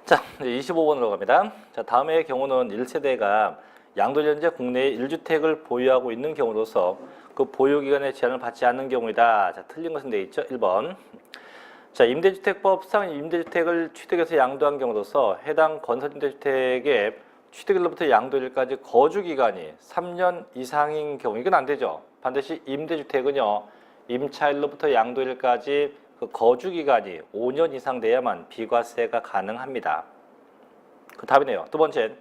자, 이제 25번으로 갑니다. 자, 다음의 경우는 1세대가 양도일 현재 국내에 1주택을 보유하고 있는 경우로서 그 보유기간의 제한을 받지 않는 경우이다. 자, 틀린 것은 되어 있죠. 1번. 자, 임대주택법상 임대주택을 취득해서 양도한 경우로서 해당 건설임대주택의 취득일로부터 양도일까지 거주기간이 3년 이상인 경우, 이건 안 되죠. 반드시 임대주택은요, 임차일로부터 양도일까지 그 거주기간이 5년 이상 돼야만 비과세가 가능합니다. 그 답이네요. 두 번째,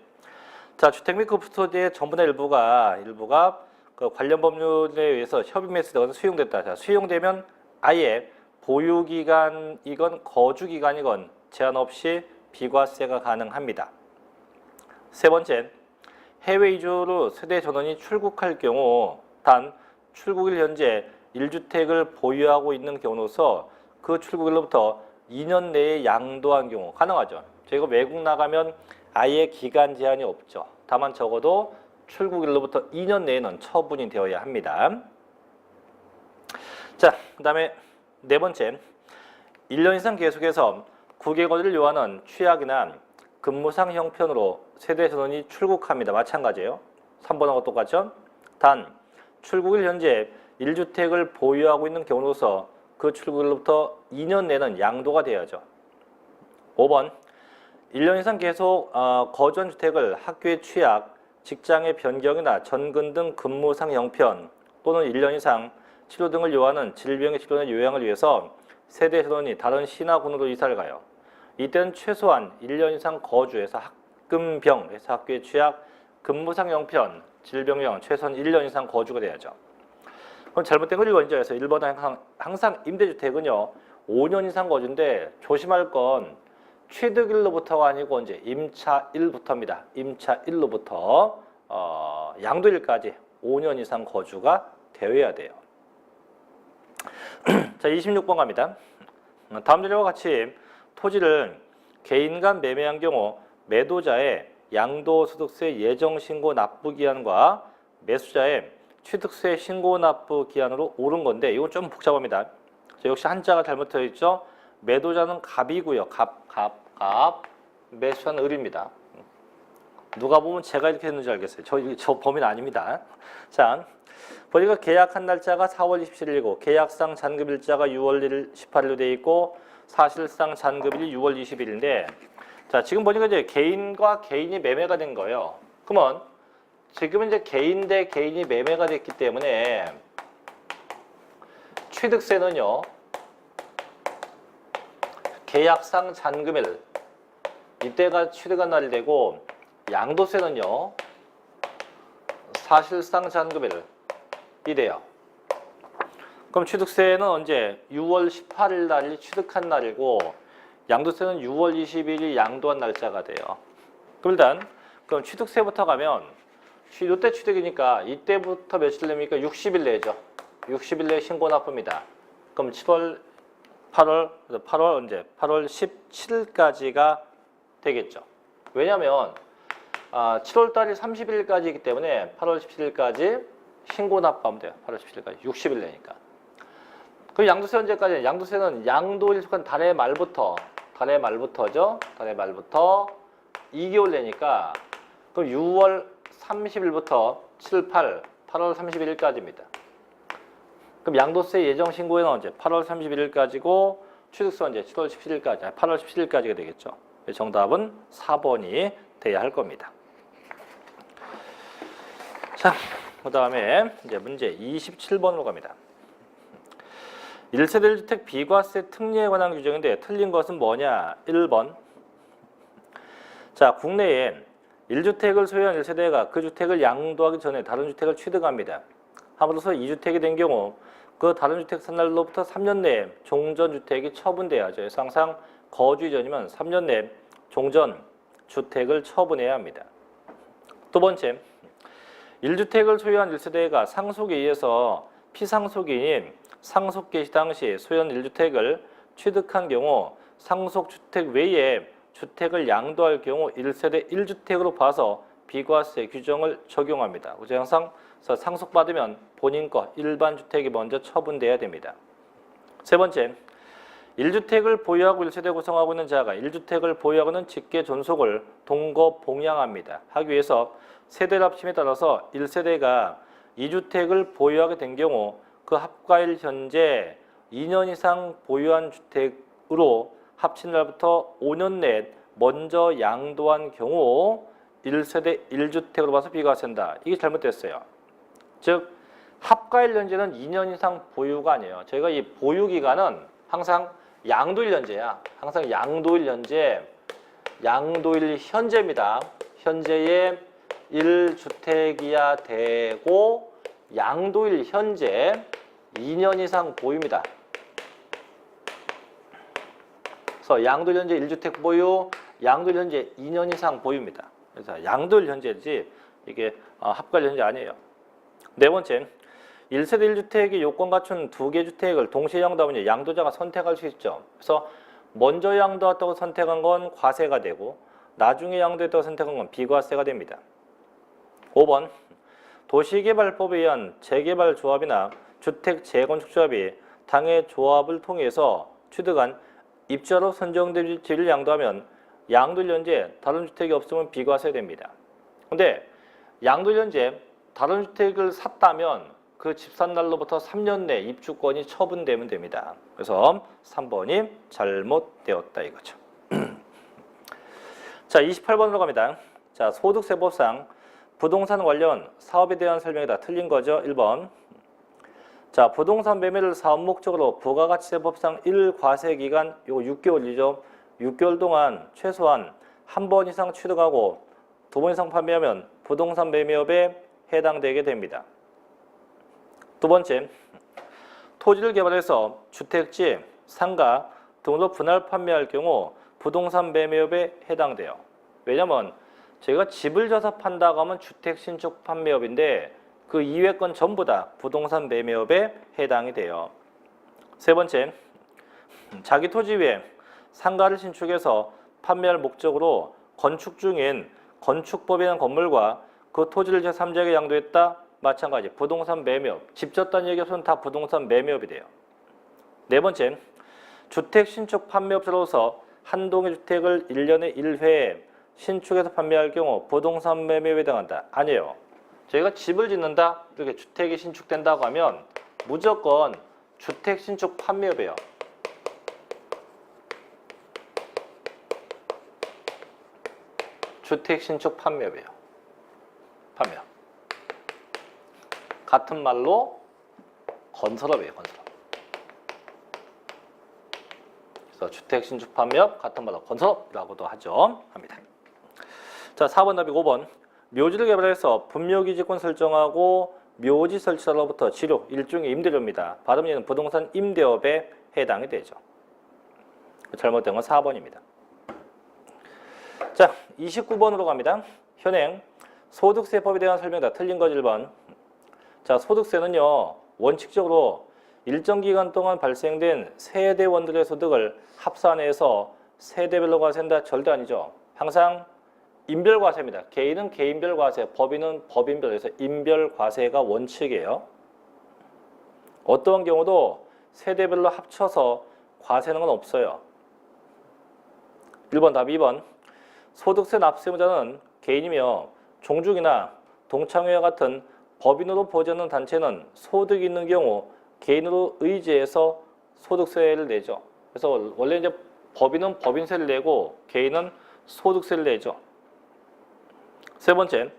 자, 주택 및 그 부토지의 전부나 일부가 그 관련 법률에 의해서 협의 매수되거나 수용됐다. 자, 수용되면 아예 보유기간이건 거주기간이건 제한 없이 비과세가 가능합니다. 세 번째, 해외 이주로 세대 전원이 출국할 경우 단 출국일 현재 1주택을 보유하고 있는 경우로서 그 출국일로부터 2년 내에 양도한 경우 가능하죠. 저희가 외국 나가면 아예 기간 제한이 없죠. 다만 적어도 출국일로부터 2년 내에는 처분이 되어야 합니다. 자, 그 다음에 네 번째, 1년 이상 계속해서 국외 거주를 요하는 취약이나 근무상 형편으로 세대 전원이 출국합니다. 마찬가지예요. 3번하고 똑같죠? 단 출국일 현재 1주택을 보유하고 있는 경우로서 그 출국일로부터 2년 내는 양도가 돼야죠. 5번, 1년 이상 계속 거주한 주택을 학교의 취약, 직장의 변경이나 전근 등 근무상 형편 또는 1년 이상 치료 등을 요하는 질병의 치료나 요양을 위해서 세대 전원이 다른 시나 군으로 이사를 가요. 이때는 최소한 1년 이상 거주해서 학금병, 그래서 학교의 취약, 근무상 형편, 질병형 최소한 1년 이상 거주가 돼야죠. 그럼 잘못된 걸 원저에서 1번은 항상 임대주택은요 5년 이상 거주인데 조심할 건 취득일로부터가 아니고 언제 임차일부터입니다. 임차일로부터 양도일까지 5년 이상 거주가 되어야 돼요. 자, 26번 갑니다. 다음 자료와 같이 토지를 개인 간 매매한 경우 매도자의 양도소득세 예정신고 납부기한과 매수자의 취득세 신고 납부 기한으로 옳은 건데 이건 좀 복잡합니다. 역시 한자가 잘못되어 있죠. 매도자는 갑이고요. 갑. 매수자는 을입니다. 누가 보면 제가 이렇게 했는지 알겠어요. 저 범인 아닙니다. 자, 보니까 계약한 날짜가 4월 27일이고 계약상 잔급일자가 6월 1일 18일로 되어 있고 사실상 잔급일이 6월 20일인데 자, 지금 보니까 이제 개인과 개인이 매매가 된 거예요. 그러면 지금은 이제 개인 대 개인이 매매가 됐기 때문에 취득세는요 계약상 잔금일 이때가 취득한 날이 되고 양도세는요 사실상 잔금일이 돼요. 그럼 취득세는 언제? 6월 18일 날이 취득한 날이고 양도세는 6월 20일이 양도한 날짜가 돼요. 그럼 일단 그럼 취득세부터 가면 이때 취득이니까 이때부터 며칠 내입니까? 60일 내죠. 60일 내에 신고 납부입니다. 그럼 8월 언제? 8월 17일까지가 되겠죠. 왜냐하면 7월 달이 30일까지이기 때문에 8월 17일까지 신고 납부하면 돼요. 8월 17일까지 60일 내니까. 그럼 양도세 언제까지? 양도세는 양도일 속한 달의 말부터죠. 달의 말부터 2개월 내니까 그럼 6월 30일부터 7, 8, 8월 31일까지입니다. 그럼 양도세 예정 신고에는 언제? 8월 31일까지고 취득세 언제? 7월 17일까지, 8월 17일까지가 되겠죠. 정답은 4번이 돼야 할 겁니다. 자, 그 다음에 이제 문제 27번으로 갑니다. 1세대 1주택 비과세 특례에 관한 규정인데 틀린 것은 뭐냐? 1번. 자, 국내에 1주택을 소유한 1세대가 그 주택을 양도하기 전에 다른 주택을 취득합니다. 함으로써 2주택이 된 경우 그 다른 주택 산날로부터 3년 내에 종전주택이 처분돼야죠. 그래서 항상 거주 이전이면 3년 내에 종전주택을 처분해야 합니다. 두 번째, 1주택을 소유한 1세대가 상속에 의해서 피상속인인 상속 개시 당시 소유한 1주택을 취득한 경우 상속주택 외에 주택을 양도할 경우 1세대 1주택으로 봐서 비과세 규정을 적용합니다. 그래서 항상 상속받으면 본인 거 일반 주택이 먼저 처분돼야 됩니다. 세 번째, 1주택을 보유하고 1세대 구성하고 있는 자가 1주택을 보유하고 있는 직계 존속을 동거 봉양합니다. 하기 위해서 세대를 합침에 따라서 1세대가 2주택을 보유하게 된 경우 그 합가일 현재 2년 이상 보유한 주택으로 합친 날부터 5년 내에 먼저 양도한 경우 1세대 1주택으로 봐서 비과세한다. 이게 잘못됐어요. 즉 합가일 현재는 2년 이상 보유가 아니에요. 저희가 이 보유 기간은 항상 양도일 현재야. 항상 양도일 현재, 양도일 현재입니다. 현재의 1주택이야 되고 양도일 현재 2년 이상 보유입니다. 그래서 양도일 현재 1주택 보유, 양도일 현재 2년 이상 보유입니다. 그래서 양도일 현재지 이게 합가일 현재 아니에요. 네 번째, 1세대 1주택이 요건 갖춘 2개 주택을 동시에 양도하면 양도자가 선택할 수 있죠. 그래서 먼저 양도했다고 선택한 건 과세가 되고 나중에 양도했다고 선택한 건 비과세가 됩니다. 5번, 도시개발법에 의한 재개발 조합이나 주택 재건축 조합이 당해 조합을 통해서 취득한 입주자로 선정된 지를 양도하면 양도일 현재 다른 주택이 없으면 비과세 됩니다. 근데 양도일 현재 다른 주택을 샀다면 그 집 산 날로부터 3년 내 입주권이 처분되면 됩니다. 그래서 3번이 잘못되었다 이거죠. 자, 28번으로 갑니다. 자, 소득세법상 부동산 관련 사업에 대한 설명이다. 틀린 거죠. 1번. 자, 부동산 매매를 사업 목적으로 부가가치세법상 1과세기간 요거 6개월이죠. 6개월 동안 최소한 한 번 이상 취득하고 2번 이상 판매하면 부동산 매매업에 해당되게 됩니다. 두 번째, 토지를 개발해서 주택지, 상가 등으로 분할 판매할 경우 부동산 매매업에 해당돼요. 왜냐면 저희가 집을 져서 판다고 하면 주택 신축 판매업인데 그 이외 건 전부 다 부동산 매매업에 해당이 돼요. 세 번째, 자기 토지 위에 상가를 신축해서 판매할 목적으로 건축 중인 건축법에 의한 건물과 그 토지를 제3자에게 양도했다. 마찬가지 부동산 매매업, 집 졌다는 얘기 없으면 다 부동산 매매업이 돼요. 네 번째, 주택 신축 판매업자로서 한 동의 주택을 1년에 1회 신축해서 판매할 경우 부동산 매매업에 해당한다. 아니에요. 저희가 집을 짓는다, 이렇게 주택이 신축된다고 하면 무조건 주택 신축 판매업이에요. 주택 신축 판매업이에요. 판매업. 같은 말로 건설업이에요. 건설업. 그래서 주택 신축 판매업 같은 말로 건설업이라고도 하죠. 합니다. 자, 4번 답이 5번. 묘지를 개발해서 분묘기지권 설정하고 묘지 설치자로부터 지료, 일종의 임대료입니다. 받으면 얘는 부동산 임대업에 해당이 되죠. 잘못된 건 4번입니다. 자, 29번으로 갑니다. 현행 소득세법에 대한 설명이다. 틀린 거 1번. 자, 소득세는요, 원칙적으로 일정 기간 동안 발생된 세대원들의 소득을 합산해서 세대별로 과세한다. 절대 아니죠. 항상 인별과세입니다. 개인은 개인별 과세, 법인은 법인별에서 인별과세가 원칙이에요. 어떠한 경우도 세대별로 합쳐서 과세하는 건 없어요. 1번 답 2번. 소득세 납세의무자는 개인이며 종중이나 동창회와 같은 법인으로 보호하는 단체는 소득이 있는 경우 개인으로 의지해서 소득세를 내죠. 그래서 원래 이제 법인은 법인세를 내고 개인은 소득세를 내죠. 세 번째,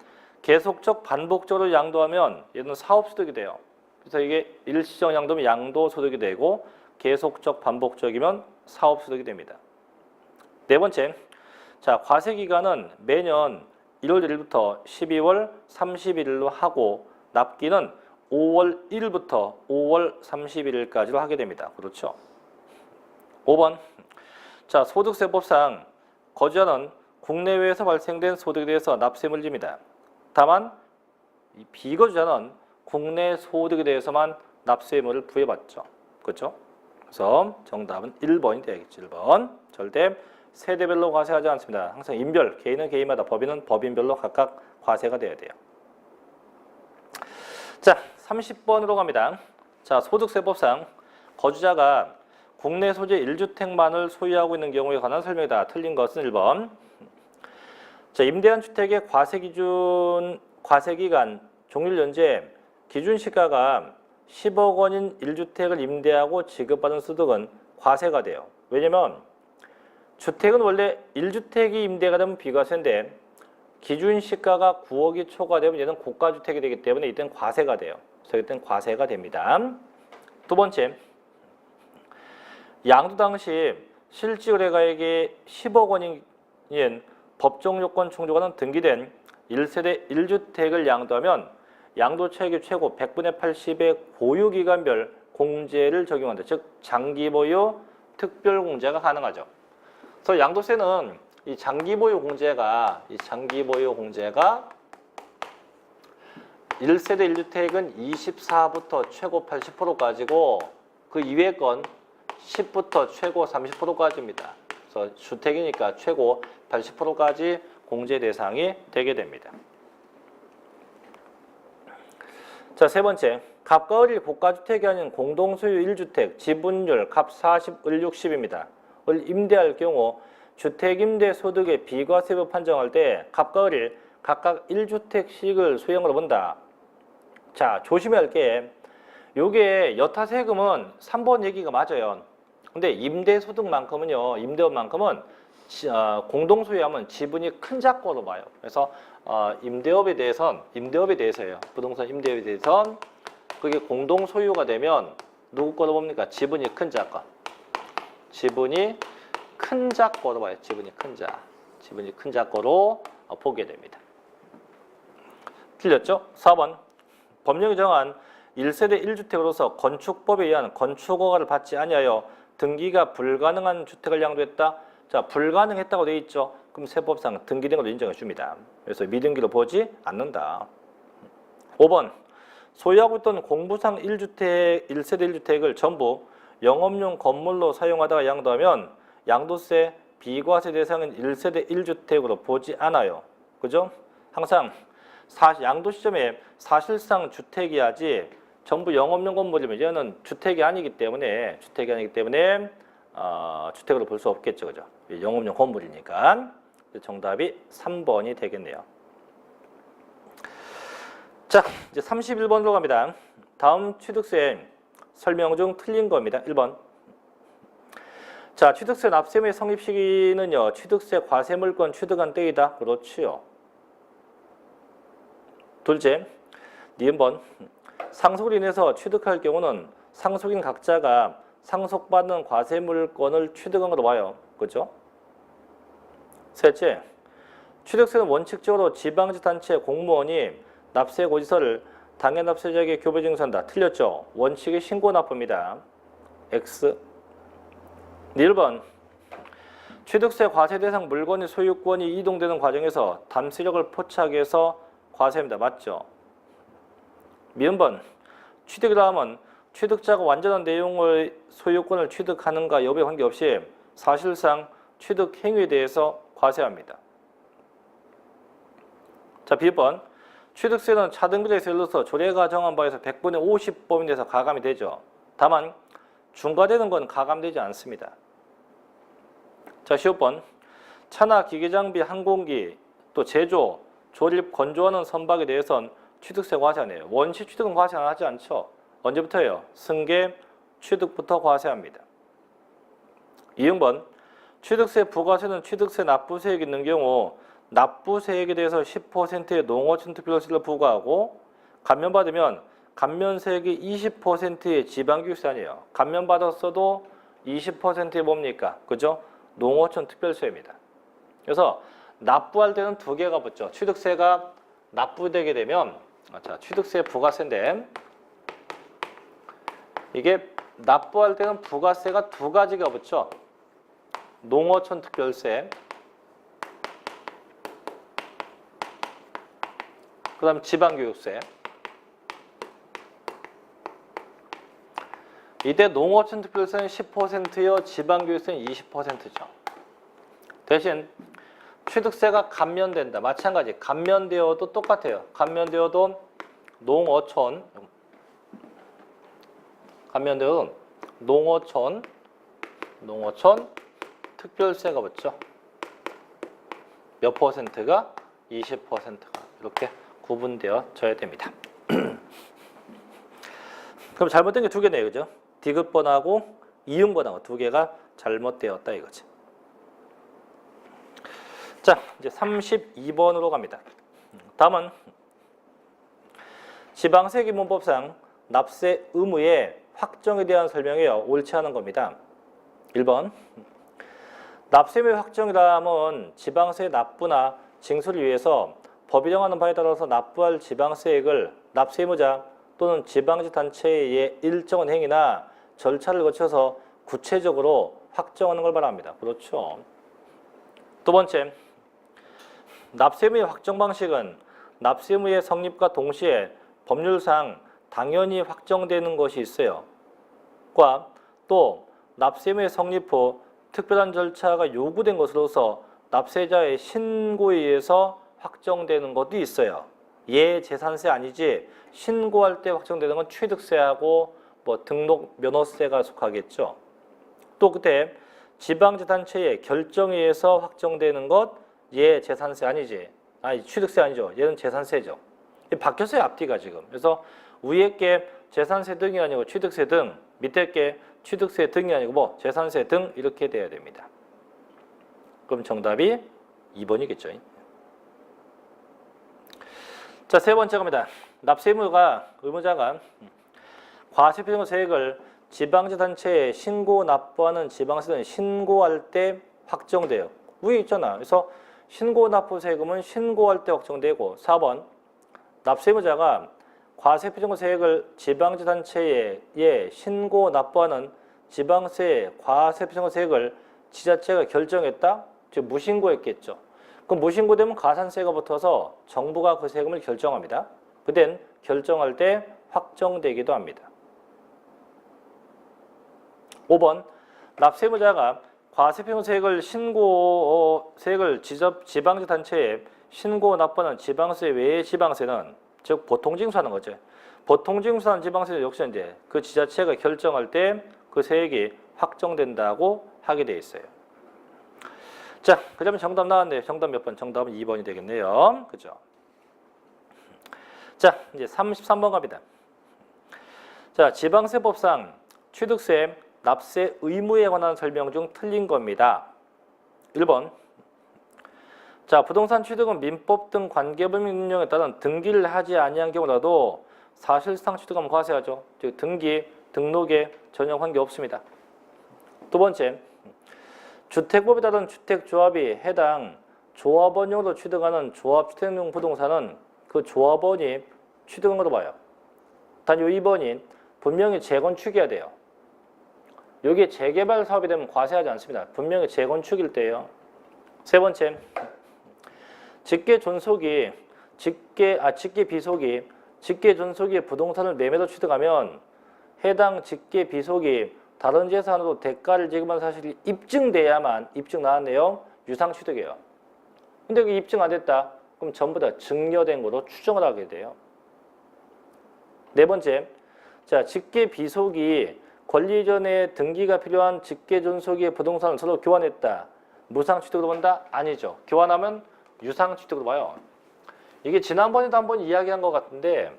계속적 반복적으로 양도하면 얘는 사업소득이 돼요. 그래서 이게 일시적 양도면 양도소득이 되고 계속적 반복적이면 사업소득이 됩니다. 네 번째, 자, 과세기간은 매년 1월 1일부터 12월 31일로 하고 납기는 5월 1일부터 5월 31일까지로 하게 됩니다. 그렇죠? 5번, 자, 소득세법상 거주자는 국내외에서 발생된 소득에 대해서 납세를 집니다. 다만 이 비거주자는 국내 소득에 대해서만 납세 의무를 부여받죠. 그렇죠? 그래서 정답은 1번이 되겠죠. 1번. 절대 세대별로 과세하지 않습니다. 항상 인별, 개인은 개인마다, 법인은 법인별로 각각 과세가 돼야 돼요. 자, 30번으로 갑니다. 자, 소득세법상 거주자가 국내 소재 1주택만을 소유하고 있는 경우에 관한 설명이다. 틀린 것은 1번. 자, 임대한 주택의 과세기간, 종료연재, 기준시가가 10억 원인 1주택을 임대하고 지급받은 소득은 과세가 돼요. 왜냐면 주택은 원래 1주택이 임대가 되면 비과세인데 기준시가가 9억이 초과되면 얘는 고가주택이 되기 때문에 이때는 과세가 돼요. 그래서 이때는 과세가 됩니다. 두 번째, 양도 당시 실지거래가액이 10억 원인 법정 요건 충족하는 등기된 1세대 1주택을 양도하면 양도차익의 최고 100분의 80의 보유기간별 공제를 적용한다. 즉 장기보유 특별공제가 가능하죠. 그래서 양도세는 이 장기보유 공제가 1세대 1주택은 24부터 최고 80%까지고 그 이외 건 10부터 최고 30%까지입니다. 그래서 주택이니까 최고 80%까지 공제 대상이 되게 됩니다. 자, 세 번째, 갑과 을이 고가주택이 아닌 공동소유 1주택, 지분율 갑 40, 을 60입니다. 을 임대할 경우 주택임대 소득의 비과세법 판정할 때 갑과 을이 각각 1주택씩을 소형으로 본다. 자, 조심해야 할 게 요게 여타 세금은 3번 얘기가 맞아요. 근데 임대소득만큼은요, 임대업만큼은 공동소유하면 지분이 큰 작고로 봐요. 그래서 임대업에 대해서예요. 부동산 임대업에 대해선 그게 공동소유가 되면 누구 거로 봅니까? 지분이 큰 작고. 지분이 큰 작고로 봐요. 지분이 큰 작고로 보게 됩니다. 틀렸죠? 4번. 법령이 정한 1세대 1주택으로서 건축법에 의한 건축허가를 받지 아니하여 등기가 불가능한 주택을 양도했다. 자, 불가능했다고 되어 있죠. 그럼 세법상 등기된 걸로 인정해 줍니다. 그래서 미등기로 보지 않는다. 5번. 소유하고 있던 공부상 1세대 1주택을 전부 영업용 건물로 사용하다가 양도하면 양도세 비과세 대상은 1세대 1주택으로 보지 않아요. 그죠? 항상 양도 시점에 사실상 주택이야지 전부 영업용 건물이면 얘는 주택이 아니기 때문에 주택으로 볼 수 없겠죠. 그죠? 영업용 건물이니까. 정답이 3번이 되겠네요. 자, 이제 31번으로 갑니다. 다음 취득세 설명 중 틀린 겁니다. 1번. 자, 취득세 납세의 성립 시기는요, 취득세 과세물건 취득한 때이다. 그렇지요. 둘째, 니은번. 상속으로 인해서 취득할 경우는 상속인 각자가 상속받는 과세물건을 취득한 것으로 봐요. 그렇죠? 셋째, 취득세는 원칙적으로 지방자치단체 공무원이 납세 고지서를 당해 납세자에게 교부 징수한다. 틀렸죠? 원칙이 신고 납부입니다. X. 1번. 취득세 과세 대상 물건의 소유권이 이동되는 과정에서 담세력을 포착해서 과세합니다. 맞죠? 미음번. 취득이라 하면 취득자가 완전한 내용의 소유권을 취득하는가 여부에 관계없이 사실상 취득 행위에 대해서 과세합니다. 자, B번. 취득세는 차등비례에서 일러서 조례가 정한 바에서 100분의 50법인 데서 가감이 되죠. 다만 중과되는 건 가감되지 않습니다. 자, 15번. 차나 기계장비, 항공기, 또 제조, 조립, 건조하는 선박에 대해서는 취득세 과세 안 해요. 원시 취득은 과세 안 하지 않죠. 언제부터예요? 승계 취득부터 과세합니다. 2번. 취득세 부과세는 취득세 납부세액이 있는 경우 납부세액에 대해서 10%의 농어촌 특별세를 부과하고 감면받으면 감면세액이 20%의 지방교육세 아니에요. 감면받았어도 20%의 뭡니까? 그죠? 농어촌 특별세입니다. 그래서 납부할 때는 두 개가 붙죠. 취득세가 납부되게 되면 자, 취득세 부가세인데 이게 납부할 때는 부가세가 두 가지가 붙죠. 농어촌 특별세, 그 다음 지방교육세. 이때 농어촌 특별세는 10%요, 지방교육세는 20%죠. 대신 취득세가 감면된다. 마찬가지. 감면되어도 똑같아요. 감면되어도 농어촌 농어촌 특별세가 붙죠. 몇 퍼센트가? 20%가 이렇게 구분되어져야 됩니다. 그럼 잘못된 게 두 개네요, 그죠? 디귿번하고 이응번하고 두 개가 잘못되었다 이거지. 자, 이제 32번으로 갑니다. 다음은 지방세기문법상 납세 의무의 확정에 대한 설명이에요. 옳지 않은 겁니다. 1번. 납세 의무의 확정이라면 지방세 납부나 징수를 위해서 법이 정하는 바에 따라서 납부할 지방세액을 납세 의무자 또는 지방자치단체의 일정한 행위나 절차를 거쳐서 구체적으로 확정하는 걸 말합니다. 그렇죠. 두 번째, 납세 의무의 확정 방식은 납세 의무의 성립과 동시에 법률상 당연히 확정되는 것이 있어요. 또 납세 의무의 성립 후 특별한 절차가 요구된 것으로서 납세자의 신고에 의해서 확정되는 것도 있어요. 재산세 아니지 신고할 때 확정되는 건 취득세하고 뭐 등록 면허세가 속하겠죠. 또 그때 지방자치단체의 결정에 의해서 확정되는 것 재산세 아니지. 취득세 아니죠. 얘는 재산세죠. 바뀌었어요, 앞뒤가 지금. 그래서 위에 게 재산세 등이 아니고 취득세 등, 밑에 게 취득세 등이 아니고 뭐 재산세 등 이렇게 돼야 됩니다. 그럼 정답이 2번이겠죠. 자, 세 번째 갑니다. 납세 의무자가 과세표준 세액을 지방자치단체에 신고 납부하는 지방세는 신고할 때 확정돼요. 위에 있잖아. 그래서 신고 납부 세금은 신고할 때 확정되고 4번 납세 의무자가 과세표준 세액을 지방자치단체에 신고 납부하는 지방세 과세표준 세액을 지자체가 결정했다? 즉 무신고했겠죠. 그럼 무신고되면 가산세가 붙어서 정부가 그 세금을 결정합니다. 그땐 결정할 때 확정되기도 합니다. 5번 납세 의무자가 과세표준 세액을 지방자치단체에 신고 납부하는 지방세 외의 지방세는 즉 보통징수하는 거죠. 보통징수하는 지방세는 역시 이제 그 지자체가 결정할 때 그 세액이 확정된다고 하게 돼 있어요. 자, 그러면 정답 나왔네요. 정답 몇 번? 정답은 2번이 되겠네요. 그죠? 자, 이제 33번 갑니다. 자, 지방세법상 취득세, 납세 의무에 관한 설명 중 틀린 겁니다. 1번. 자, 부동산 취득은 민법 등 관계법령 운영에 따른 등기를 하지 아니한 경우라도 사실상 취득하면 과세하죠. 즉 등기, 등록에 전혀 관계 없습니다. 두 번째. 주택법에 따른 주택조합이 해당 조합원용으로 취득하는 조합주택용 부동산은 그 조합원이 취득한 것으로 봐요. 단 요 2번이 분명히 재건축이어야 돼요. 여기에 재개발 사업이 되면 과세하지 않습니다. 분명히 재건축일 때예요. 세 번째, 직계 존속이 직계 비속이 직계 존속이 부동산을 매매로 취득하면 해당 직계 비속이 다른 재산으로 대가를 지급한 사실이 입증돼야만 입증 나왔네요. 유상취득이에요. 근데 그게 입증 안 됐다. 그럼 전부 다 증여된 거로 추정을 하게 돼요. 네 번째, 자 직계 비속이 권리 이전에 등기가 필요한 직계 존속의 부동산을 서로 교환했다. 무상취득으로 본다? 아니죠. 교환하면 유상취득으로 봐요. 이게 지난번에도 한번 이야기한 것 같은데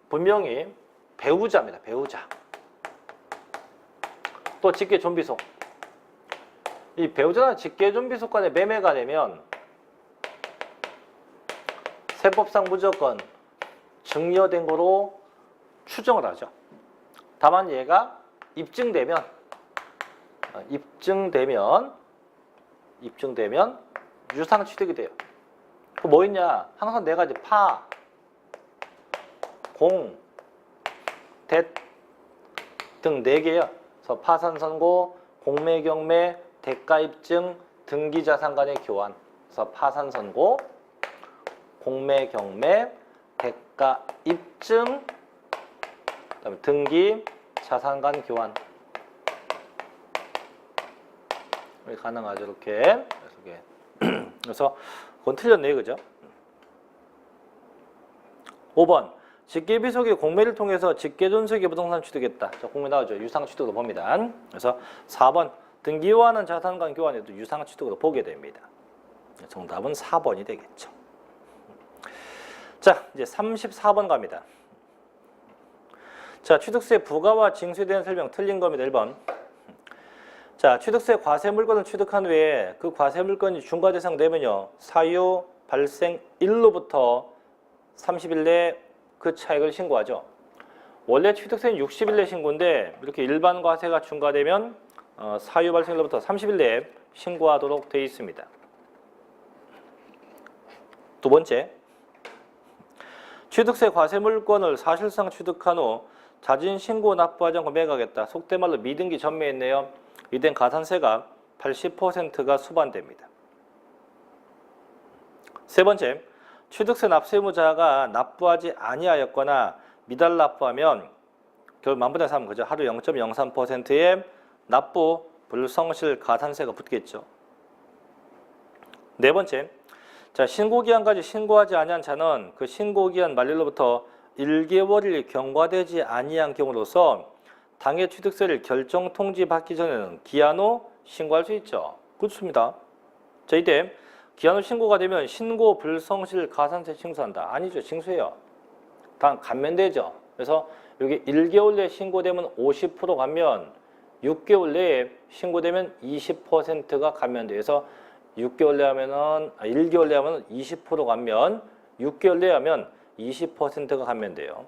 분명히 배우자입니다. 배우자. 또 직계존비속. 이 배우자나 직계존비속 간의 매매가 되면 세법상 무조건 증여된 거로 추정을 하죠. 다만 얘가 입증되면 유상취득이 돼요. 그 뭐 있냐? 항상 네 가지 파, 공, 대 등 4개예요. 그래서 파산선고, 공매경매, 대가입증, 등기자산 간의 교환. 그래서 파산선고, 공매경매, 대가입증, 그다음에 등기, 자산 간 교환. 가능하죠, 이렇게. 그래서 그건 틀렸네요, 그죠? 5번. 직계비속의 공매를 통해서 직계존속의 부동산 취득했다. 자, 공매 나오죠. 유상 취득으로 봅니다. 그래서 4번 등기화하는 자산 간 교환에도 유상 취득으로 보게 됩니다. 정답은 4번이 되겠죠. 자, 이제 34번 갑니다. 자, 취득세 부과와 징수에 대한 설명 틀린 겁니다. 1번. 자, 취득세 과세 물건을 취득한 후에 그 과세 물건이 중과 대상 되면요. 사유 발생 일로부터 30일 내에 그 차액을 신고하죠. 원래 취득세는 60일 내 신고인데 이렇게 일반 과세가 중과되면 사유 발생일로부터 30일 내에 신고하도록 되어 있습니다. 두 번째, 취득세 과세 물건을 사실상 취득한 후 자진 신고 납부하지 않고 매각했다. 속된 말로 미등기 전매했네요. 이땐 가산세가 80%가 수반됩니다. 세 번째, 취득세 납세의무자가 납부하지 아니하였거나 미달 납부하면 결국 만분의 3, 그죠? 하루 0.03%의 납부 불성실 가산세가 붙겠죠. 네 번째, 자, 신고기한까지 신고하지 아니한 자는 그 신고기한 만료로부터 1개월이 경과되지 아니한 경우로서 당해 취득세를 결정 통지받기 전에는 기한 후 신고할 수 있죠. 그렇습니다. 자, 이때 기한 후 신고가 되면 신고 불성실 가산세 징수한다. 아니죠. 징수해요. 단 감면되죠. 그래서 여기 1개월 내에 신고되면 50% 감면, 6개월 내에 신고되면 20%가 감면돼요. 그래서 6개월 내에 하면은 1개월 내에 하면 20% 감면, 6개월 내에 하면 20%가 감면돼요.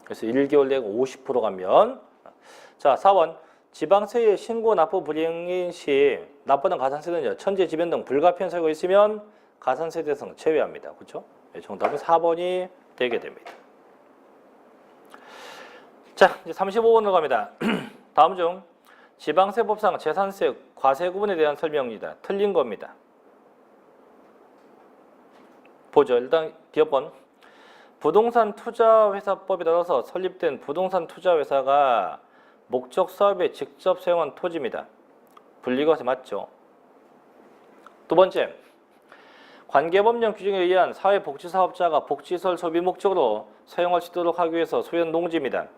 그래서 1개월 내에 50% 감면. 자, 4번. 지방세의 신고 납부 불이행 시 납부하는 가산세는요. 천재 지변 등 불가피한 사유가 있으면 가산세 대상 제외합니다. 그렇죠? 네, 정답은 4번이 되게 됩니다. 자, 이제 35번으로 갑니다. 다음 중 지방세법상 재산세 과세 구분에 대한 설명입니다. 틀린 겁니다. 보죠. 일단 기업번. 부동산 투자회사법에 따라서 설립된 부동산 투자회사가 목적 사업에 직접 사용한 토지입니다. 분리과세 맞죠? 두 번째, 관계법령 규정에 의한 사회복지사업자가 복지시설 소비 목적으로 사용할 수 있도록 하기 위해서 소유한 농지입니다.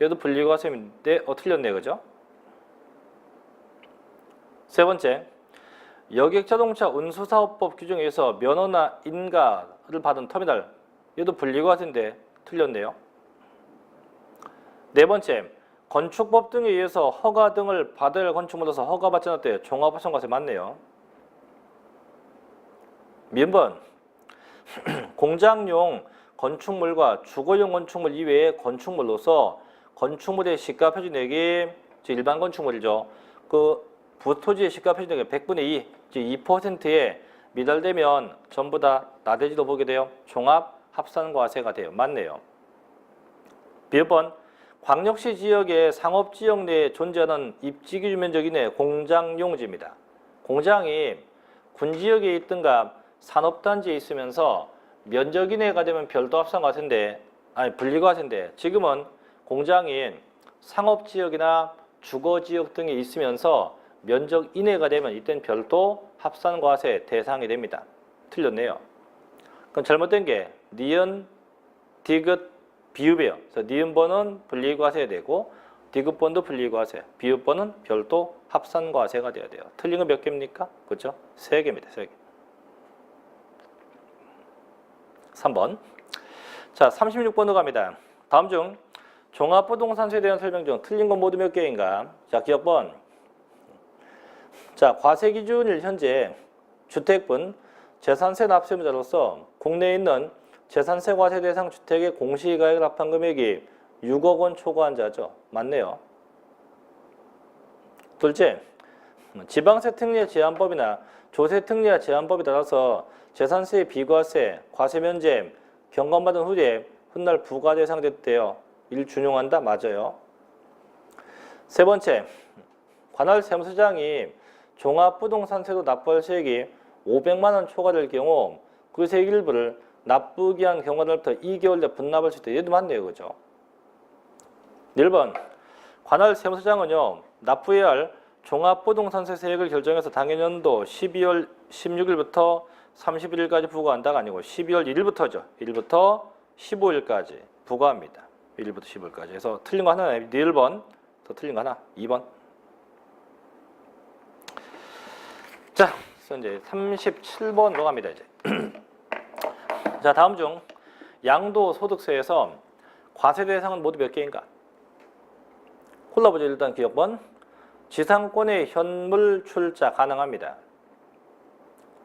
얘도 분리과세인데 틀렸네, 그죠? 세 번째, 여객자동차 운수사업법 규정에 의해서 면허나 인가를 받은 터미널, 얘도 분리과세인데 틀렸네요. 네 번째, 건축법 등에 의해서 허가 등을 받을 건축물로서 허가받지 않았대요. 종합부동산과세 맞네요. 민번, 공장용 건축물과 주거용 건축물 이외의 건축물로서 건축물의 시가 표준 내기, 일반 건축물이죠. 그 부토지의 시가 표준 내기 100분의 2, 즉 2%에 미달되면 전부 다 나대지로 보게 돼요. 종합 합산과세가 돼요. 맞네요. 비번, 광역시 지역의 상업지역 내에 존재하는 입지기준 면적이 내 공장용지입니다. 공장이 군지역에 있든가 산업단지에 있으면서 면적 이내가 되면 별도 합산과세인데, 아니 분리과세인데, 지금은 공장이 상업지역이나 주거지역 등에 있으면서 면적 이내가 되면 이때는 별도 합산과세 대상이 됩니다. 틀렸네요. 그럼 잘못된 게 니은, 디귿, 비읍이에요. 그래서 니은번은 분리과세 되고 디귿번도 분리과세, 비읍번은 별도 합산과세가 돼야 돼요. 틀린 건 몇 개입니까? 그렇죠? 3개입니다. 3개. 3번. 자, 36번으로 갑니다. 다음 중 종합부동산세에 대한 설명 중 틀린 건 모두 몇 개인가? 자, 기억번. 자, 과세기준일 현재 주택분 재산세 납세의무자로서 국내에 있는 재산세 과세 대상 주택의 공시가액을 합한 금액이 6억 원 초과한 자죠. 맞네요. 둘째, 지방세 특례 제한법이나 조세 특례 제한법에 따라서 재산세의 비과세, 과세 면제, 경감받은 후에 훗날 부과 대상됐대요. 이를 준용한다? 맞아요. 세 번째, 관할 세무서장이 종합부동산세로 납부할 세액이 500만 원 초과될 경우 그 세액 일부를 납부기한 경과로부터 2개월 내 분납할 수 있다. 얘도 맞네요. 그죠? 1번, 관할 세무서장은요, 납부해야 할 종합부동산세 세액을 결정해서 당해년도 12월 16일부터 31일까지 부과한다가 아니고 12월 1일부터죠. 1일부터 15일까지 부과합니다. 1일부터 15일까지. 그래서 틀린 거 하나네. 1번, 더 틀린 거 하나, 2번. 자, 그래서 이제 37번으로 갑니다. 이제. 자, 다음 중 양도소득세에서 과세 대상은 모두 몇 개인가? 골라보죠. 일단 기억번. 지상권의 현물 출자 가능합니다.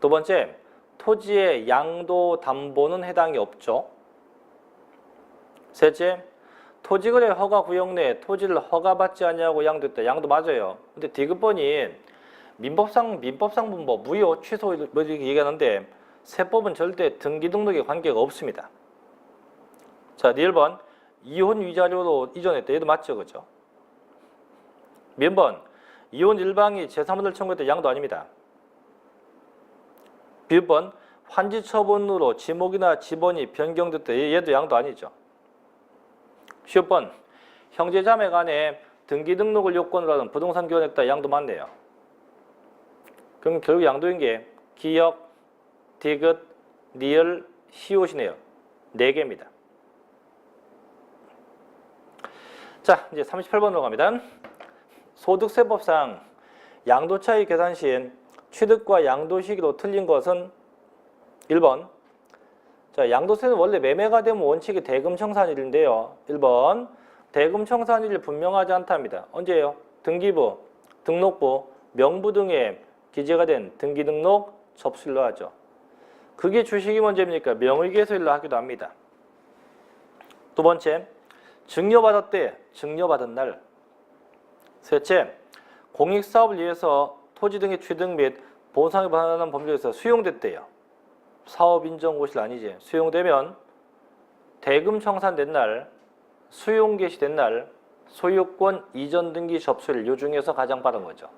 두 번째, 토지의 양도 담보는 해당이 없죠. 셋째, 토지거래 허가 구역 내 토지를 허가받지 않냐고 양도했다. 양도 맞아요. 근데 디귿번이 민법상 분법 무효 취소 뭐 이렇게 얘기하는데 세법은 절대 등기 등록에 관계가 없습니다. 자, 1번 이혼 위자료로 이전했다. 얘도 맞죠, 그죠? 몇번 이혼 일방이 제3자를 청구했다. 양도 아닙니다. B번 환지 처분으로 지목이나 지번이 변경됐다. 얘도 양도 아니죠. 10번 형제자매 간에 등기 등록을 요건으로 하는 부동산 교환했다. 양도 맞네요. 그럼 결국 양도인 게 기역, 디귿, 리을, 시옷이네요. 4개입니다. 자, 이제 38번으로 갑니다. 소득세법상 양도차익 계산 시엔 취득과 양도 시기로 틀린 것은 1번. 자, 양도세는 원래 매매가 되면 원칙이 대금청산일인데요. 1번. 대금청산일이 분명하지 않답니다. 언제예요? 등기부, 등록부, 명부 등에 기재가 된 등기등록 접수일로 하죠. 그게 주식이 먼저입니까? 명의계소일로 하기도 합니다. 두 번째, 증여받았대. 증여받은 날. 셋째, 공익사업을 위해서 토지 등의 취득 및 보상을 받는 법률에서 수용됐대요. 사업인정고실 아니지. 수용되면 대금 청산된 날, 수용 개시된 날, 소유권 이전 등기 접수일 요 중에서 가장 빠른 거죠.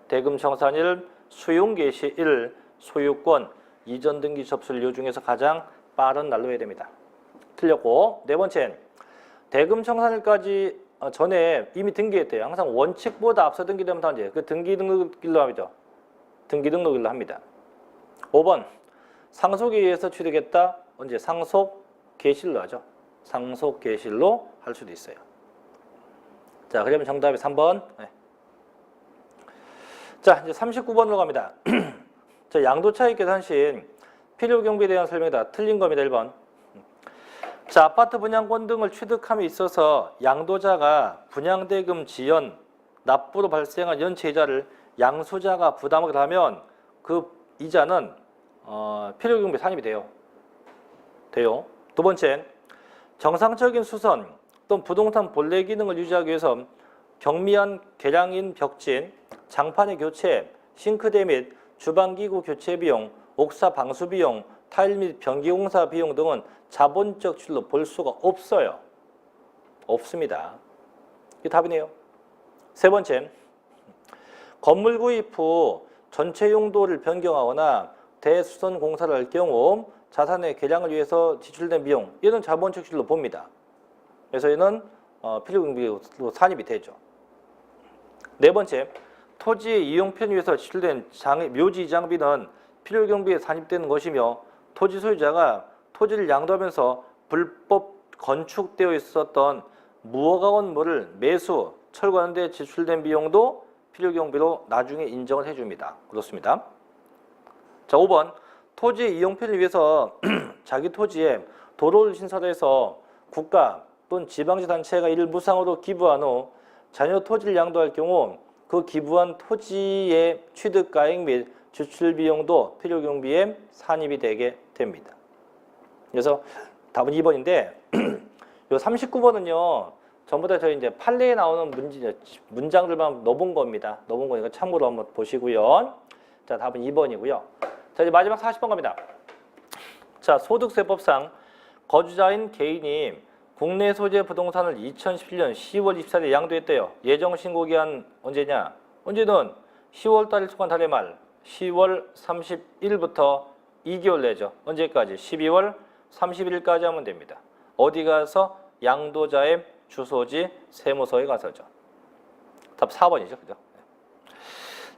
대금 청산일, 수용 개시일, 소유권 이전 등기 접수일 요 중에서 가장 빠른 날로 해야 됩니다. 틀렸고, 네 번째, 대금 청산일까지 전에 이미 등기했대요. 항상 원칙보다 앞서 등기되면 다 이제 그 등기 등록일로 하죠. 등기 등록일로 합니다. 5번 상속에 의해서 취득했다. 언제? 상속 개시일로 하죠. 상속 개시일로 할 수도 있어요. 자, 그러면 정답이 3번. 네. 자, 이제 39번으로 갑니다. 자, 양도차익 계산 시 필요 경비에 대한 설명이다. 틀린 겁니다. 1번. 자, 아파트 분양권 등을 취득함에 있어서 양도자가 분양대금 지연, 납부로 발생한 연체 이자를 양수자가 부담을 하면 그 이자는 필요경비 산입이 돼요. 두 번째, 정상적인 수선 또는 부동산 본래 기능을 유지하기 위해서 경미한 개량인 벽진, 장판의 교체, 싱크대 및 주방기구 교체 비용, 옥사 방수 비용, 타일 및 변기공사 비용 등은 자본적 지출로 볼 수가 없어요. 없습니다. 이게 답이네요. 세 번째, 건물 구입 후 전체 용도를 변경하거나 대수선 공사를 할 경우 자산의 개량을 위해서 지출된 비용, 얘는 자본적 지출로 봅니다. 그래서 얘는 필요경비로 산입이 되죠. 네 번째, 토지의 이용 편의를 위해서 지출된 묘지 이장비는 필요경비에 산입되는 것이며 토지 소유자가 토지를 양도하면서 불법 건축되어 있었던 무허가 건물을 매수, 철거하는 데 지출된 비용도 필요경비로 나중에 인정을 해줍니다. 그렇습니다. 자, 5번 토지의 이용 편의를 위해서 자기 토지에 도로를 신설해서 국가 또는 지방자치단체가 이를 무상으로 기부한 후 자녀 토지를 양도할 경우 그 기부한 토지의 취득가액 및 지출 비용도 필요경비에 산입이 되게 됩니다. 그래서 답은 2번인데 요 39번은요. 전부 다 저희 이제 판례에 나오는 문장들만 넣어본 겁니다. 넣어본 거니까 참고로 한번 보시고요. 자, 답은 2번이고요. 자, 이제 마지막 40번 갑니다. 자, 소득세법상 거주자인 개인이 국내 소재 부동산을 2017년 10월 24일에 양도했대요. 예정 신고 기한 언제냐? 언제든 10월 달에 속한 달의 말 10월 30일부터 2개월 내죠. 언제까지? 12월 31일까지 하면 됩니다. 어디 가서? 양도자의 주소지 세무서에 가서죠. 답 4번이죠. 그죠?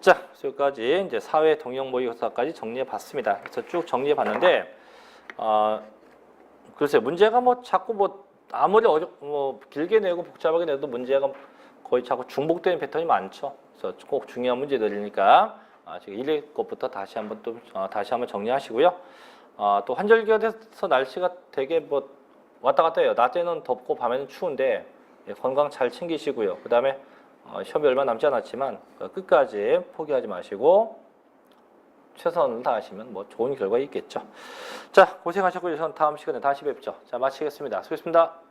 자, 여기까지 이제 사회 동형 모의고사까지 정리해 봤습니다. 그래서 쭉 정리해 봤는데 글쎄요, 문제가 뭐 자꾸 뭐 아무리 뭐 길게 내고 복잡하게 내도 문제가 거의 자꾸 중복되는 패턴이 많죠. 그래서 꼭 중요한 문제들이니까 지금 1회 것부터 다시 한번 또 다시 한번 정리하시고요. 또 환절기가 돼서 날씨가 되게 뭐 왔다 갔다 해요. 낮에는 덥고 밤에는 추운데 건강 잘 챙기시고요. 그 다음에 시험이 얼마 남지 않았지만 끝까지 포기하지 마시고 최선을 다하시면 뭐 좋은 결과 있겠죠. 자, 고생하셨고요. 저는 다음 시간에 다시 뵙죠. 자, 마치겠습니다. 수고했습니다.